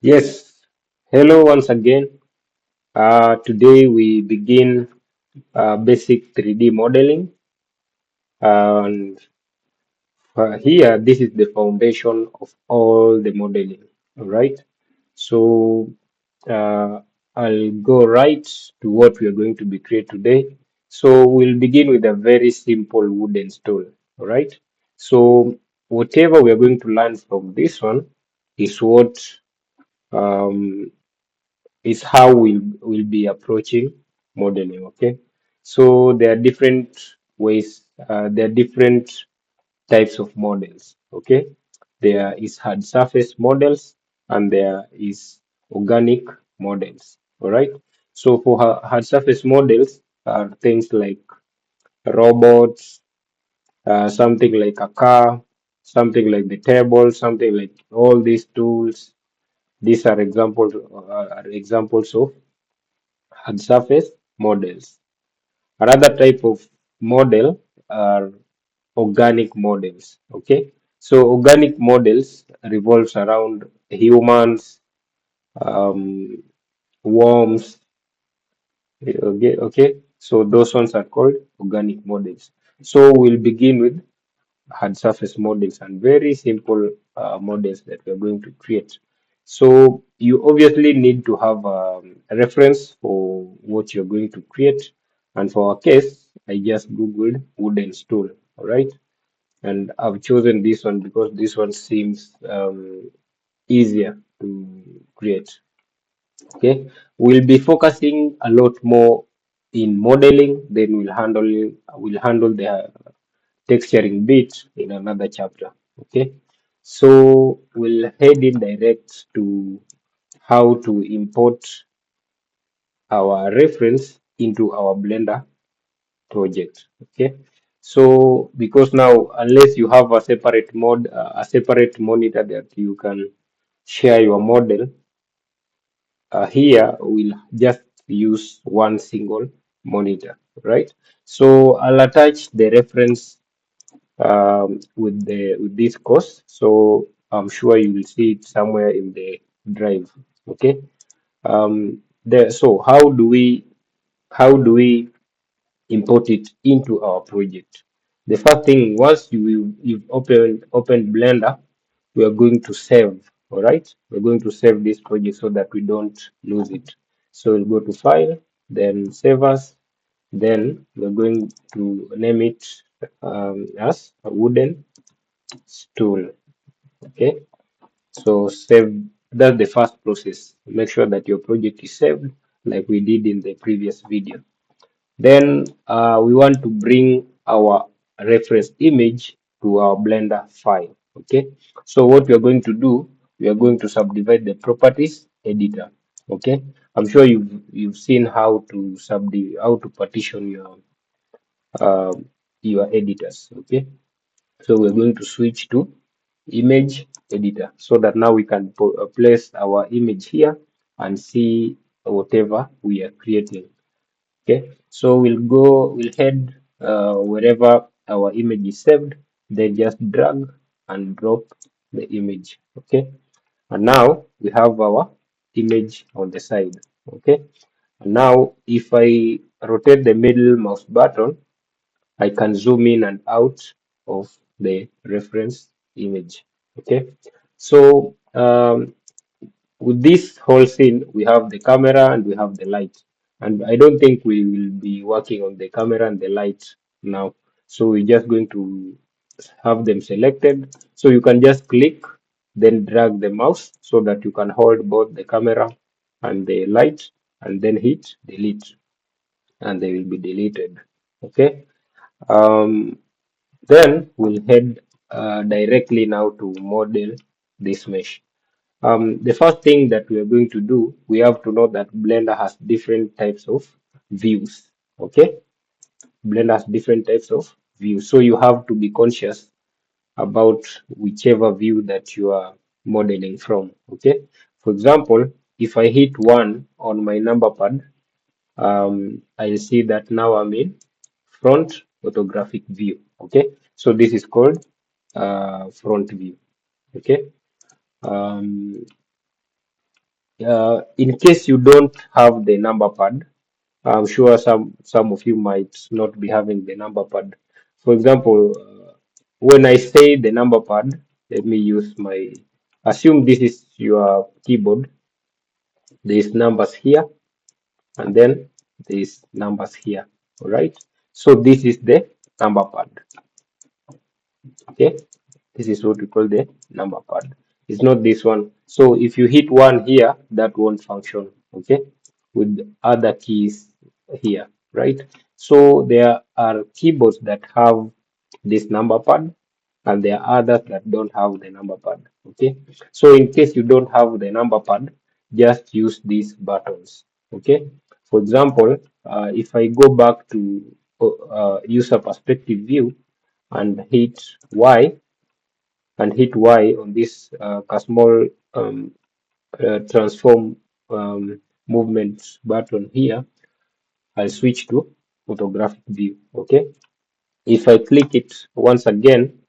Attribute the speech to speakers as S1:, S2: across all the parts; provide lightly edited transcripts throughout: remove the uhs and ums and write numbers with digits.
S1: Yes, hello once again. Today we begin basic 3D modeling, and here this is the foundation of all the modeling. All right, so uh, I'll go right to what we are going to be create today. So we'll begin with a very simple wooden stool. All right, so whatever we are going to learn from this one is what um, is how we'll be approaching modeling. Okay, so there are different ways, there are different types of models. Okay, there is hard surface models and there is organic models. All right, so for hard surface models are things like robots, something like a car, something like the table, something like all these tools. These are examples of hard surface models. Another type of model are organic models. Okay, so organic models revolves around humans, um, worms. Okay, so those ones are called organic models. So we'll begin with hard surface models and very simple models that we're going to create. So you obviously need to have a reference for what you're going to create. And for our case, I just Googled wooden stool, all right? And I've chosen this one because this one seems easier to create. Okay, we'll be focusing a lot more in modeling, then we'll handle the texturing bit in another chapter. Okay, so we'll head in direct to how to import our reference into our Blender project. Okay, so because now unless you have a separate monitor that you can share your model, here we'll just use one single monitor, right? So I'll attach the reference with this course. So I'm sure you will see it somewhere in the drive. Okay. So how do we import it into our project? The first thing, once you've opened Blender, we are going to save. All right, we're going to save this project so that we don't lose it. So we'll go to File, then Save As, then we're going to name it as a wooden stool. Okay, so save. That's the first process. Make sure that your project is saved like we did in the previous video. Then we want to bring our reference image to our Blender file. Okay, so what we are going to do, we are going to subdivide the properties editor. Okay, I'm sure you've seen how to partition uh, your editors. Okay, so we're going to switch to image editor so that now we can place our image here and see whatever we are creating. Okay, so we'll head wherever our image is saved, then just drag and drop the image. Okay, and now we have our image on the side. Okay, and now if I rotate the middle mouse button, I can zoom in and out of the reference image. Okay, so with this whole scene, we have the camera and we have the light. And I don't think we will be working on the camera and the light now. So we're just going to have them selected. So you can just click, then drag the mouse so that you can hold both the camera and the light and then hit delete and they will be deleted. Okay. Um, then we'll head directly now to model this mesh. The first thing that we are going to do, we have to know that Blender has different types of views. Okay, Blender has different types of views, so you have to be conscious about whichever view that you are modeling from. Okay, for example, if I hit 1 on my number pad, I'll see that now I'm in front photographic view. Okay, so this is called front view. Okay, um, In case you don't have the number pad, I'm sure some of you might not be having the number pad. For example, when I say the number pad, let me use my, assume this is your keyboard. There's numbers here, and then there's numbers here. All right. So this is the number pad. Okay. This is what we call the number pad. It's not this one. So if you hit one here, that won't function. Okay. With other keys here, right? So there are keyboards that have this number pad, and there are others that don't have the number pad. Okay. So in case you don't have the number pad, just use these buttons. Okay. For example, if I go back to user perspective view and hit Y on this small transform movement button here, I'll switch to photographic view. Okay. If I click it once again,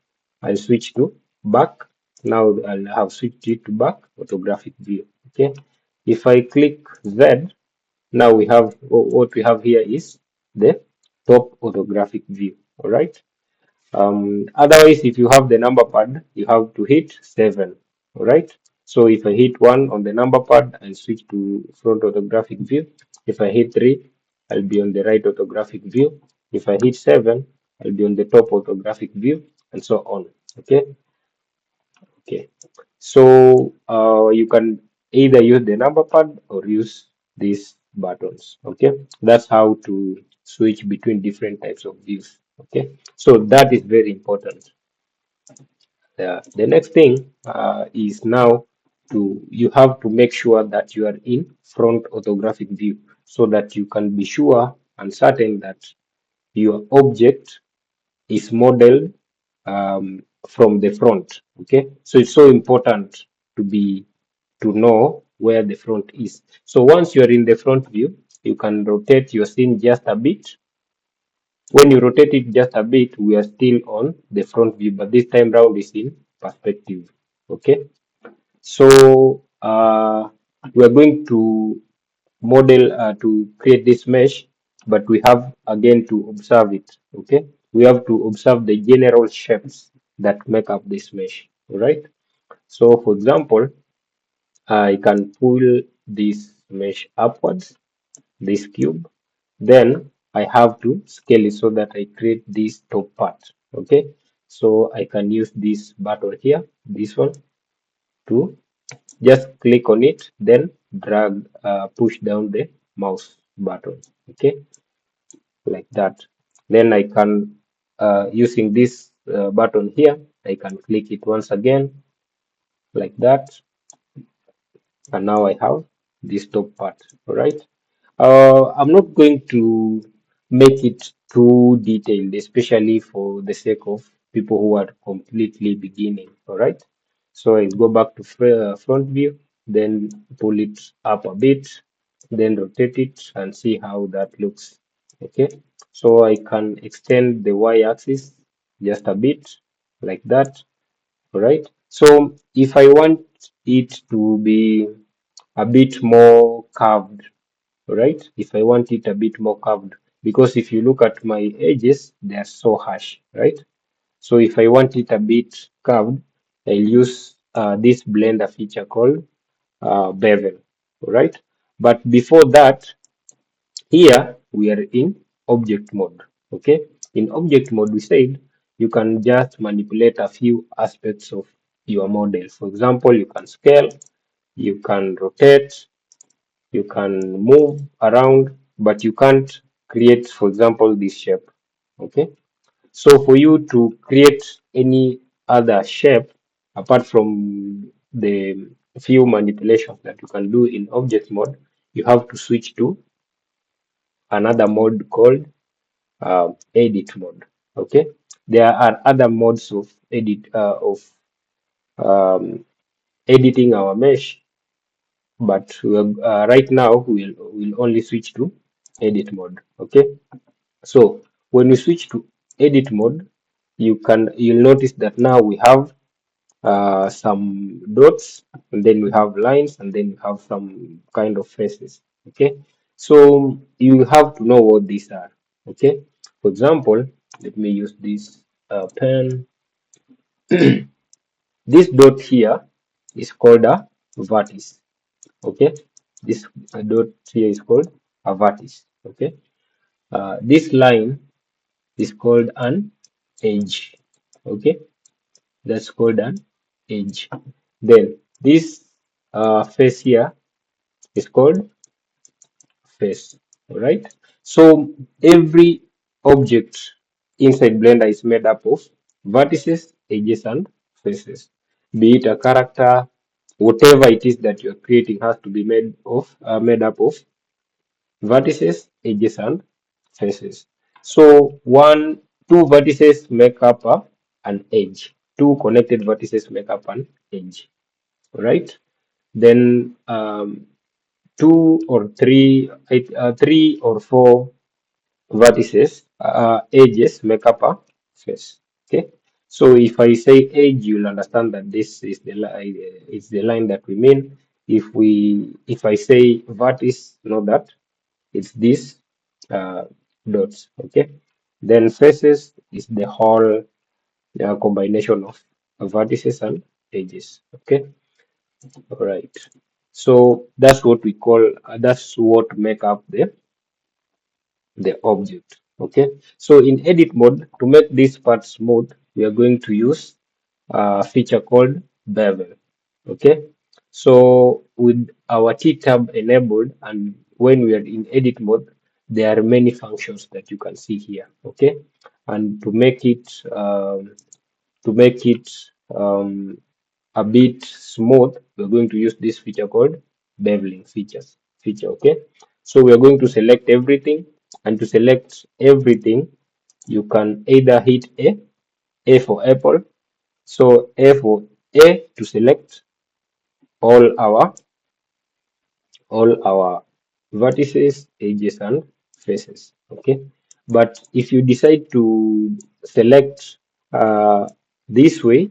S1: I'll switch to back. Now I'll have switched it to back photographic view. Okay. If I click Z, now we have what we have here is the top photographic view. All right. Otherwise, if you have the number pad, you have to hit 7. All right. So if I hit 1 on the number pad, I'll switch to front orthographic view. If I hit 3, I'll be on the right orthographic view. If I hit 7, I'll be on the top orthographic view, and so on. Okay. Okay. So you can either use the number pad or use these buttons. Okay. That's how to switch between different types of views. Okay. So that is very important. The next thing is now you have to make sure that you are in front orthographic view so that you can be sure and certain that your object is modeled from the front. Okay, so it's so important to know where the front is. So once you're in the front view, you can rotate your scene just a bit. When you rotate it just a bit, we are still on the front view, but this time round is in perspective. Okay, so we are going to model to create this mesh, but we have again to observe it. Okay, we have to observe the general shapes that make up this mesh. All right. So for example, I can pull this mesh upwards, this cube. Then I have to scale it so that I create this top part. Okay, so I can use this button here, this one, to just click on it, then drag, push down the mouse button. Okay, like that. Then I can, using this button here, I can click it once again, like that, and now I have this top part. All right. I'm not going to make it too detailed, especially for the sake of people who are completely beginning. All right. So I go back to front view, then pull it up a bit, then rotate it and see how that looks. Okay. So I can extend the y-axis just a bit like that. All right. So if I want it to be a bit more curved, right? If I want it a bit more curved, because if you look at my edges, they are so harsh, right? So if I want it a bit curved, I'll use this blender feature called bevel, right? But before that, here we are in object mode, okay? In object mode, we said you can just manipulate a few aspects of your model. For example, you can scale, you can rotate, you can move around, but you can't create, for example, this shape. Okay. So for you to create any other shape apart from the few manipulations that you can do in object mode, you have to switch to another mode called edit mode. Okay. There are other modes of um, editing our mesh, but right now we'll only switch to edit mode. Okay, so when we switch to edit mode, you'll notice that now we have some dots, and then we have lines, and then we have some kind of faces. Okay, so you have to know what these are. Okay, for example, let me use this pen. This dot here is called a vertex. Okay, this dot here is called a vertex. Okay, this line is called an edge. Okay, that's called an edge. Then this face here is called face. All right. So every object inside Blender is made up of vertices, edges, and faces. Be it a character, whatever it is that you're creating has to be made up of vertices, edges, and faces. So two vertices make up an edge. Two connected vertices make up an edge. All right. Then two or three or four vertices, edges make up a face. Okay. So if I say edge, you'll understand that this is the line. It's the line that we mean. If I say vertex, know that it's this uh, dots. Okay. Then faces is the whole combination of vertices and edges. Okay. All right. So that's what we call. That's what make up the object. Okay. So in edit mode, to make this part smooth, we are going to use a feature called bevel. Okay. So with our T tab enabled, and when we are in edit mode, there are many functions that you can see here. Okay. And to make it um, a bit smooth, we're going to use this feature called beveling feature. Okay, so we are going to select everything, and to select everything, you can either hit A for apple. So A to select all our all our vertices, edges, and faces. Okay, but if you decide to select this way,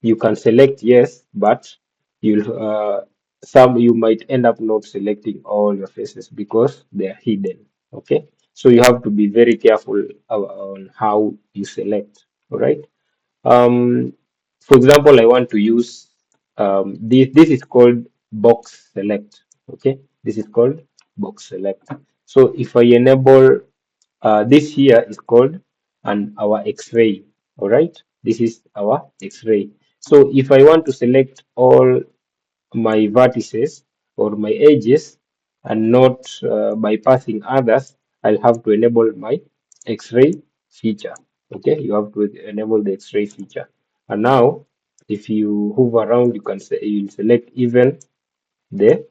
S1: you can select yes, but you'll some you might end up not selecting all your faces because they are hidden. Okay, so you have to be very careful on how you select. All right. um for example, I want to use this is called box select. Okay, this is called box select. So if I enable this here is called our X-ray. All right, this is our X-ray. So if I want to select all my vertices or my edges and not bypassing others, I'll have to enable my X-ray feature. Okay, you have to enable the X-ray feature. And now, if you hover around, you can say you'll select even the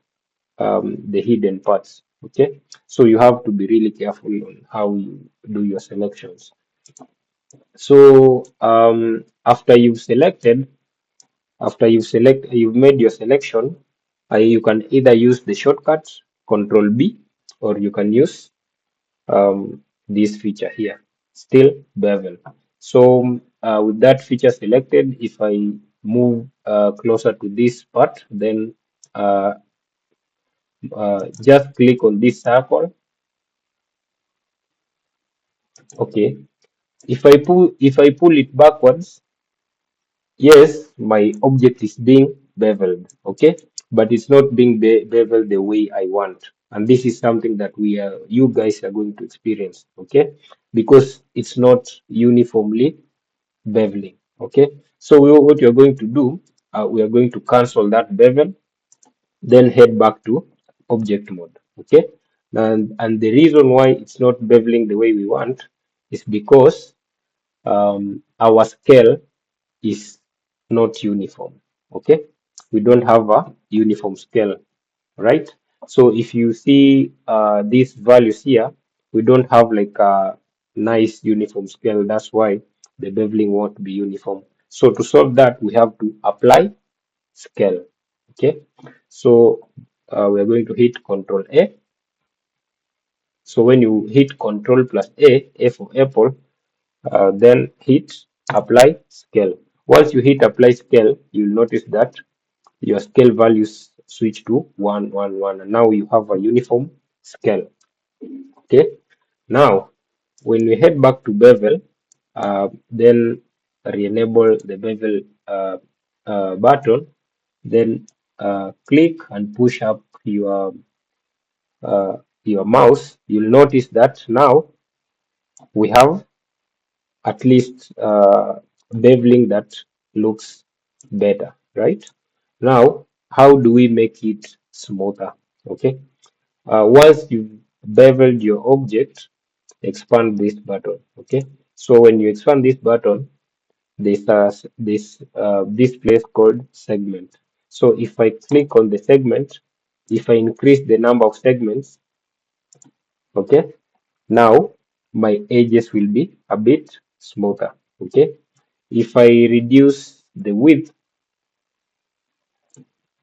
S1: hidden parts. Okay, so you have to be really careful on how you do your selections. So you've made your selection, you can either use the shortcut Control B, or you can use this feature here, still bevel. So with that feature selected, if I move closer to this part, then just click on this circle. Okay, if I pull it backwards, yes, my object is being beveled, okay, but it's not being beveled the way I want. And this is something that you guys are going to experience, okay, because it's not uniformly beveling, okay. So what you're going to do, we are going to cancel that bevel, then head back to object mode, okay. And the reason why it's not beveling the way we want is because our scale is not uniform. Okay, we don't have a uniform scale, right? So if you see these values here, we don't have like a nice uniform scale. That's why the beveling won't be uniform. So to solve that, we have to apply scale. Okay, so we're going to hit Control A. So when you hit Control plus A for apple, then hit apply scale. Once you hit apply scale, you'll notice that your scale values switch to 1, 1, 1, and now you have a uniform scale. Okay. Now, when we head back to bevel, then re-enable the bevel button, then click and push up uh, your mouse. You'll notice that now we have at least beveling that looks better, right? Now, how do we make it smoother? Okay. Once you've beveled your object, expand this button. Okay. So when you expand this button, there's this place called segment. So if I click on the segment, if I increase the number of segments, okay, now my edges will be a bit smoother. Okay. If I reduce the width,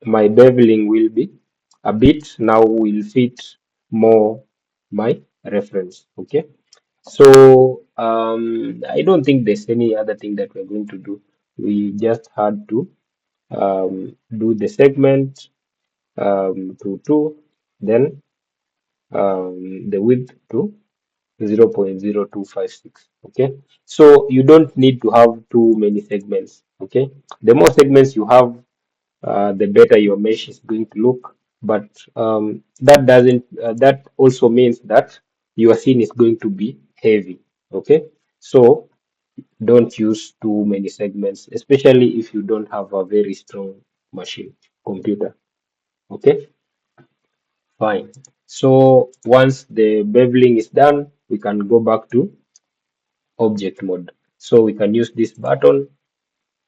S1: my beveling will be a bit now will fit more my reference. Okay. So I don't think there's any other thing that we're going to do. We just had to do the segment to 2, then the width to 0.0256. Okay, so you don't need to have too many segments. Okay, the more segments you have, the better your mesh is going to look. But that also means that your scene is going to be heavy. Okay, so don't use too many segments, especially if you don't have a very strong machine computer. Okay, fine. So once the beveling is done, we can go back to object mode. So we can use this button,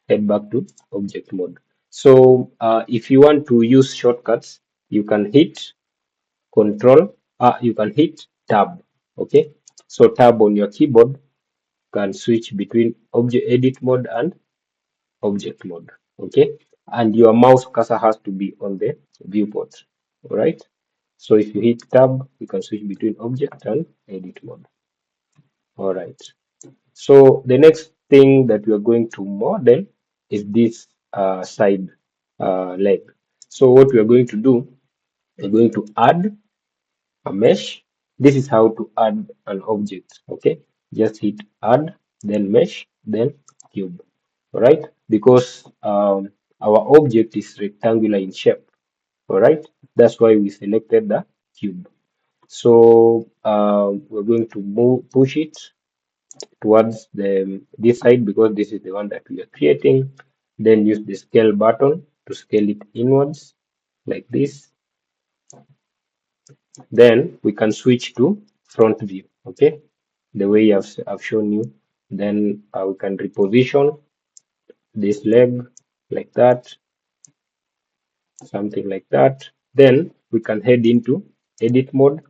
S1: head back to object mode. So if you want to use shortcuts, you can hit control, you can hit tab. Okay, so tab on your keyboard can switch between object edit mode and object mode. Okay, and your mouse cursor has to be on the viewport. All right, so if you hit tab, you can switch between object and edit mode. All right, so the next thing that we are going to model is this side leg. So what we are going to do, we're going to add a mesh. This is how to add an object. Okay, just hit add, then mesh, then cube. All right, because our object is rectangular in shape. All right, that's why we selected the cube. So we're going to push it towards the this side because this is the one that we are creating. Then use the scale button to scale it inwards like this. Then we can switch to front view. Okay, the way I've shown you. Then we can reposition this leg like that, something like that. Then we can head into edit mode,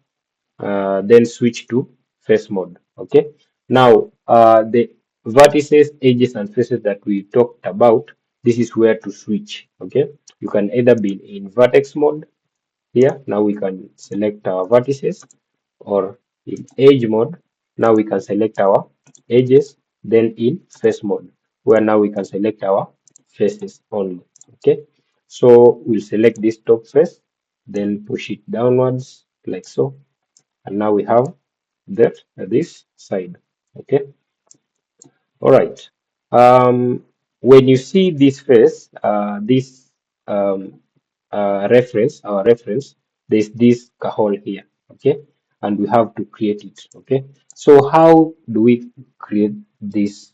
S1: then switch to face mode. Okay, now the vertices, edges, and faces that we talked about, this is where to switch. Okay, you can either be in vertex mode here. Now we can select our vertices, or in edge mode. Now we can select our edges, then in face mode, where now we can select our faces only. Okay, so we'll select this top face, then push it downwards like so, and now we have that this side. Okay, all right. When you see this face, this um, our reference, there's this hole here. Okay, and we have to create it. Okay, so how do we create this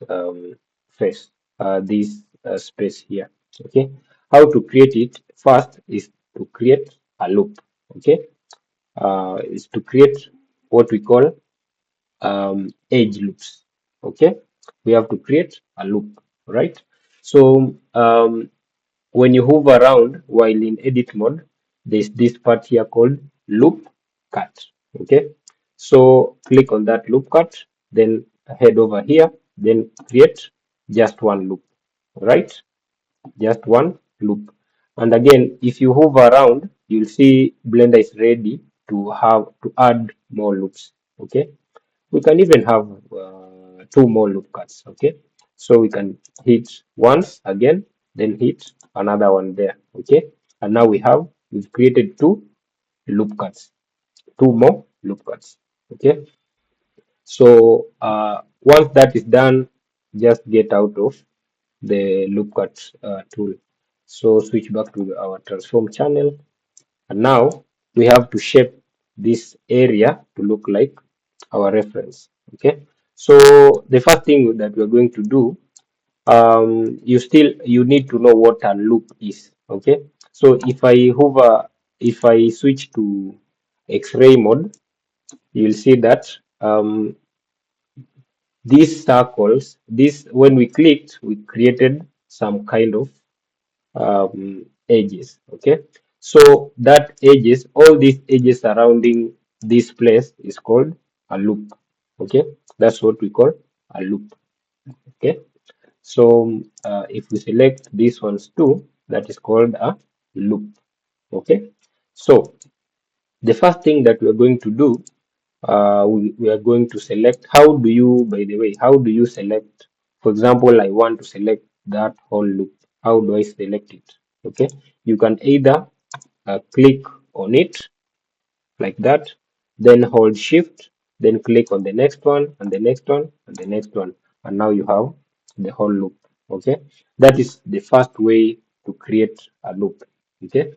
S1: face, this space here? Okay, how to create it? First is to create a loop. Okay, is to create what we call edge loops. Okay, we have to create a loop, right? So when you hover around while in edit mode, there's this part here called loop cut. Okay, so click on that loop cut, then head over here, then create just one loop, right? Just one loop. And again, if you hover around, you'll see Blender is ready to add more loops. Okay, we can even have two more loop cuts. Okay, So we can hit once again, then hit another one there. Okay. And now we've created loop cuts, two more loop cuts. Okay. So once that is done, just get out of the loop cut tool. So switch back to our transform channel, and now we have to shape this area to look like our reference. Okay. So the first thing that we're going to do, you need to know what a loop is. Okay. So if I switch to X-ray mode, you'll see that these circles, this when we clicked, we created some kind of edges. Okay, so that edges, all these edges surrounding this place is called a loop. Okay, that's what we call a loop. Okay, so if we select these ones too, that is called a loop. Okay, so the first thing that we are going to do, we are going to select. How do you, by the way, how do you select? For example, I want to select that whole loop. How do I select it? Okay, you can either click on it like that, then hold shift, then click on the next one and the next one and the next one, and now you have the whole loop. Okay, that is the first way to create a loop. Okay,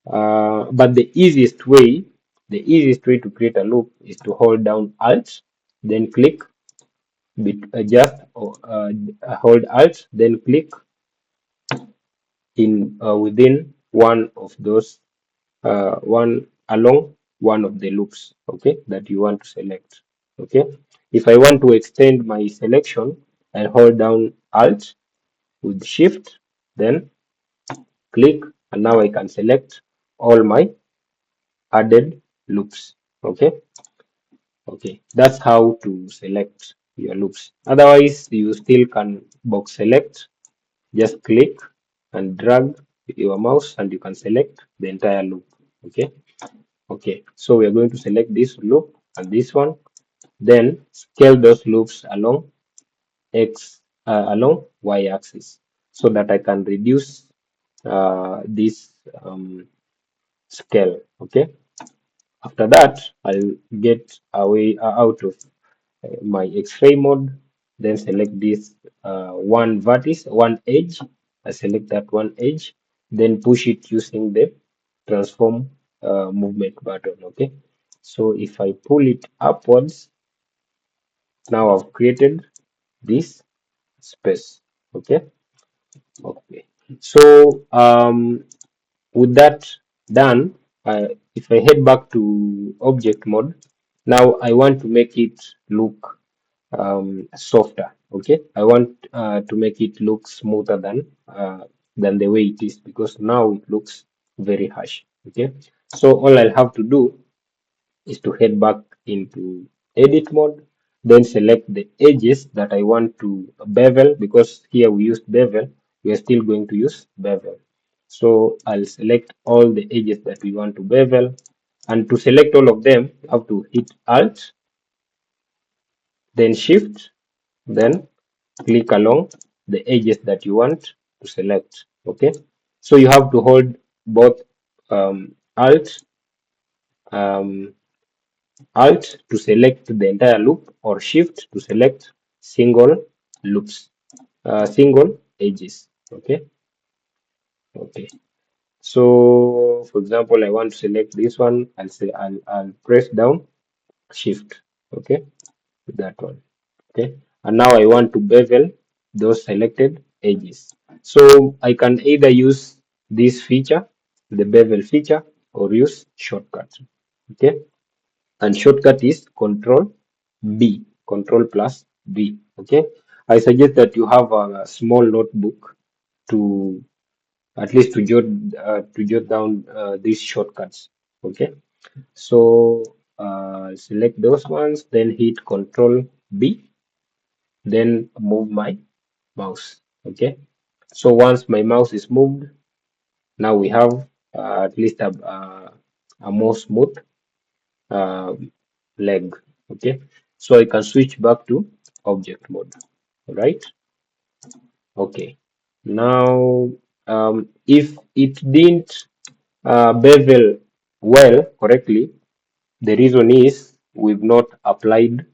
S1: but the easiest way to create a loop is to hold down Alt, then click, just hold Alt, then click in within one of those, one along one of the loops, okay, that you want to select. Okay, if I want to extend my selection, I hold down Alt with Shift, then click, and now I can select all my added loops. Okay, okay, that's how to select your loops. Otherwise, you still can box select, just click and drag your mouse and you can select the entire loop. Okay, okay, so we are going to select this loop and this one, then scale those loops along along y axis so that I can reduce this scale. Okay, after that, I'll get away out of my X-ray mode, then select this one vertex, one edge. I select that one edge, then push it using the transform movement button. Okay, so if I pull it upwards, now I've created this space. Okay, okay. So with that done, if I head back to object mode, now I want to make it look softer. Okay, I want to make it look smoother than the way it is, because now it looks very harsh. Okay, so all I'll have to do is to head back into edit mode, then select the edges that I want to bevel, because here we used bevel, we are still going to use bevel. So I'll select all the edges that we want to bevel, and to select all of them, you have to hit Alt, then Shift, then click along the edges that you want to select. Okay, so you have to hold both Alt um, Alt to select the entire loop, or Shift to select single loops, single edges. Okay, okay. So, for example, I want to select this one. I'll press down Shift. Okay, that one. Okay, and now I want to bevel those selected edges. So I can either use this feature, the bevel feature, or use shortcut. Okay, and shortcut is Control plus B. Okay, I suggest that you have a small notebook to at least to jot down these shortcuts. Okay, so select those ones, then hit Control B, then move my mouse. Okay, so once my mouse is moved, now we have at least a more smooth uh, leg. Okay, so I can switch back to object mode. All right. Okay. Now, if it didn't bevel well correctly, the reason is we've not applied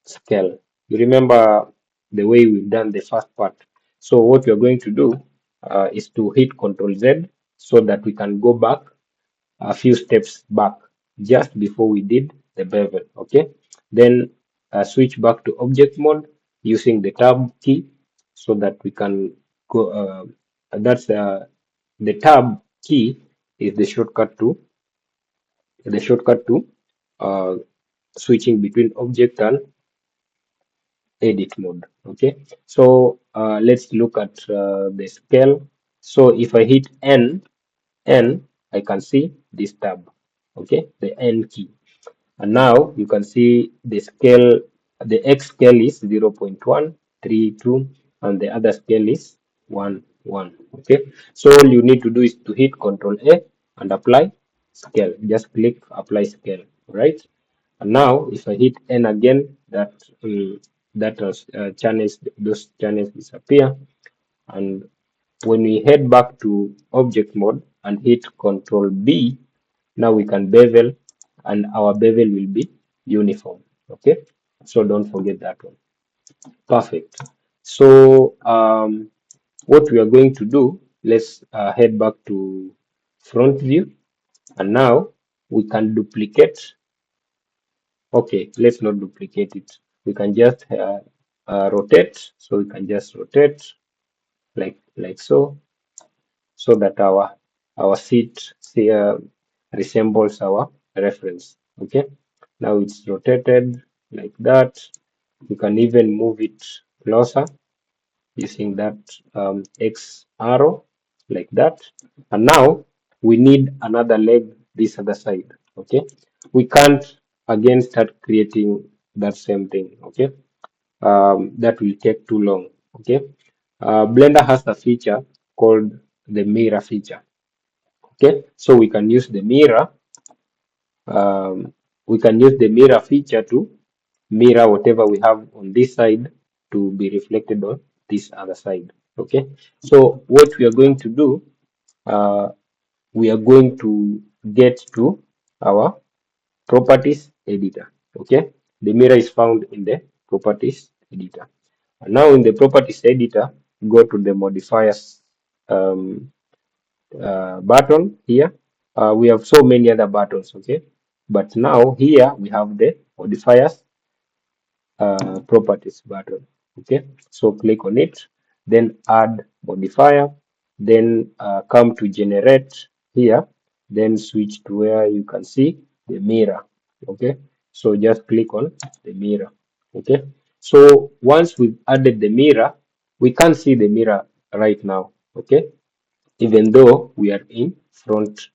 S1: scale. You remember the way we've done the first part. So what we're going to do is to hit Control Z so that we can go back a few steps back just before we did the bevel. Okay. Then switch back to object mode using the tab key so that we can go. That's the tab key is the shortcut to uh, switching between object and edit mode. Okay, so let's look at the scale. So if I hit N, I can see this tab. Okay, the N key. And now you can see the scale, the X scale is 0.132 and the other scale is 1, 1. Okay, so all you need to do is to hit Control A and apply scale. Just click apply scale, right? And now if I hit N again, those channels disappear. And when we head back to object mode and hit Control B, now we can bevel and our bevel will be uniform. Okay, so don't forget that one. Perfect. So what we are going to do, let's head back to front view, and now we can duplicate. Okay, let's not duplicate it. We can just rotate. So we can just rotate like so that our seat resembles our reference. Okay, now it's rotated like that. You can even move it closer using that X arrow like that. And now we need another leg this other side. Okay, we can't again start creating that same thing. Okay, that will take too long. Okay, Blender has a feature called the mirror feature. Okay, so um, we can use the mirror feature to mirror whatever we have on this side to be reflected on this other side. Okay, so what we are going to do, uh, we are going to get to our properties editor. Okay, the mirror is found in the properties editor. And now in the properties editor, go to the modifiers um, button here. We have so many other buttons, okay? But now here we have the modifiers properties button, okay? So click on it, then add modifier, then come to generate here, then switch to where you can see the mirror, okay? So just click on the mirror, okay? So once we've added the mirror, we can't see the mirror right now, okay? Even though we are in front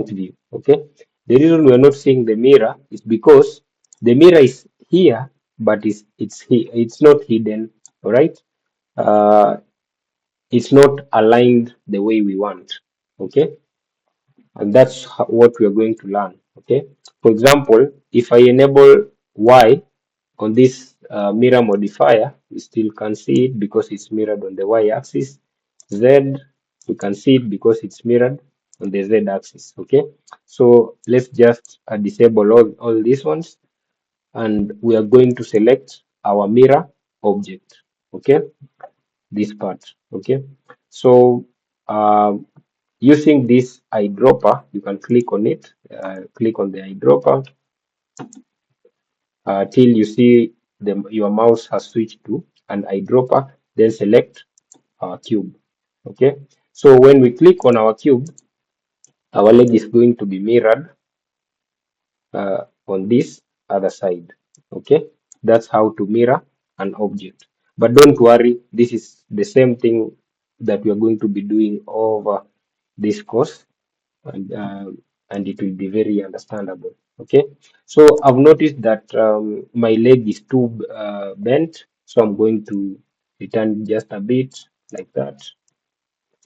S1: view. Okay, the reason we are not seeing the mirror is because the mirror is here, but it's not hidden. All right, uh, it's not aligned the way we want. Okay, and that's what we are going to learn. Okay, for example, if I enable Y on this mirror modifier, we still can see it because it's mirrored on the y-axis. Z, we can see it because it's mirrored on the z-axis. Okay, so let's just disable all these ones, and we are going to select our mirror object. Okay, this part. Okay, so using this eyedropper, you can click on it, click on the eyedropper till you see your mouse has switched to an eyedropper, then select our cube. Okay, so when we click on our cube, our leg is going to be mirrored on this other side. Okay, that's how to mirror an object. But don't worry, this is the same thing that we are going to be doing over this course, and it will be very understandable. Okay, so I've noticed that my leg is too bent, so I'm going to return just a bit like that,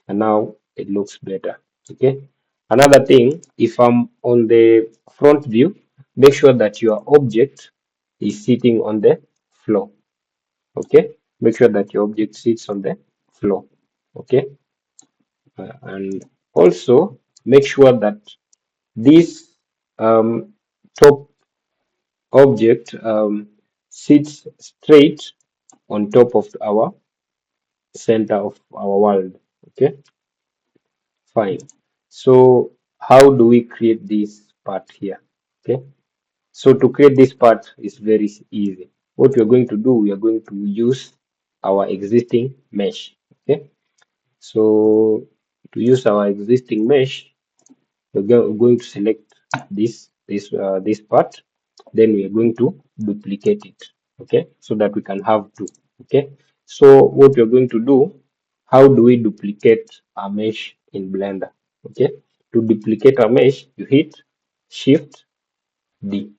S1: and now it looks better. Okay, another thing, if I'm on the front view, make sure that your object is sitting on the floor. Okay, make sure that your object sits on the floor. Okay, and also make sure that this top object sits straight on top of our center of our world. Okay, fine. So how do we create this part here? Okay, so to create this part is very easy. What we are going to do, we are going to use our existing mesh. Okay, so to use our existing mesh, we're going to select this part, then we are going to duplicate it. Okay, so that we can have two. Okay, so what we're going to do, how do we duplicate a mesh in Blender? Okay, to duplicate a mesh, you hit Shift D.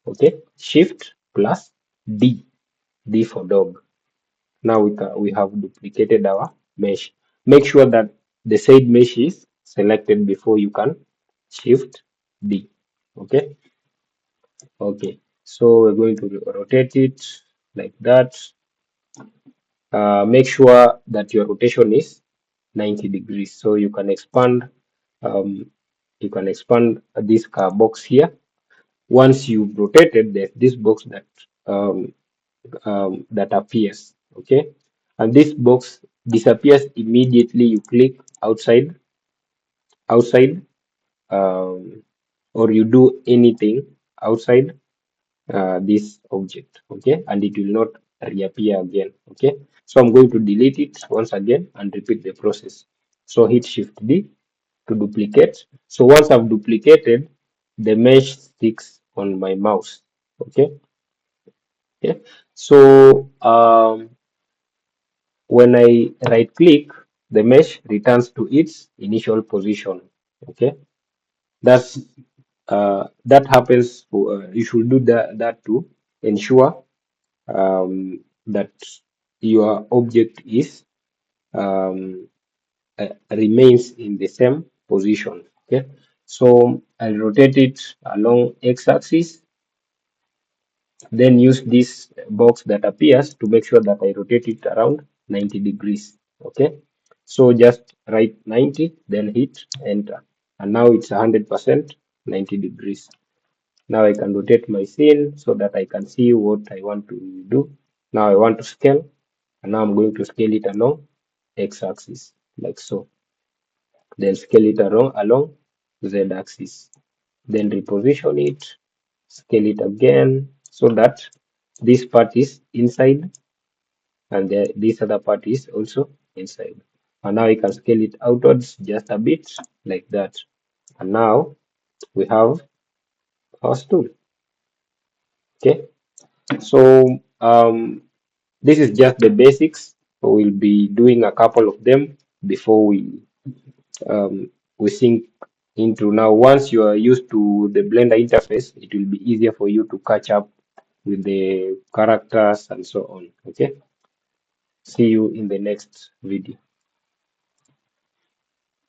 S1: Okay, Shift plus D, D for dog. Now we have duplicated our mesh. Make sure that the said mesh is selected before you can Shift D. Okay, okay. So we're going to rotate it like that. Make sure that your rotation is 90 degrees. So um, you can expand this car box here. Once you've rotated, there's this box um, that appears. Okay, and this box disappears immediately you click outside um, or you do anything outside this object. Okay, and it will not reappear again. Okay, so I'm going to delete it once again and repeat the process. So hit Shift D to duplicate. So once I've duplicated, the mesh sticks on my mouse. Okay, okay. So when I right click, the mesh returns to its initial position. Okay, that's that happens. You should do that to ensure that your object is um, remains in the same position. Okay, so I'll rotate it along x-axis, then use this box that appears to make sure that I rotate it around 90 degrees. Okay, so just write 90, then hit enter, and now it's 100% 90 degrees. Now I can rotate my scene so that I can see what I want to do. Now I want to scale, and now I'm going to scale it along x-axis like so. Then scale it along z-axis. Then reposition it, scale it again so that this part is inside and this other part is also inside. And now I can scale it outwards just a bit like that. And now we have our stool. Okay, so this is just the basics. We'll be doing a couple of them before we sink into. Now once you are used to the Blender interface, it will be easier for you to catch up with the characters and so on. Okay, see you in the next video.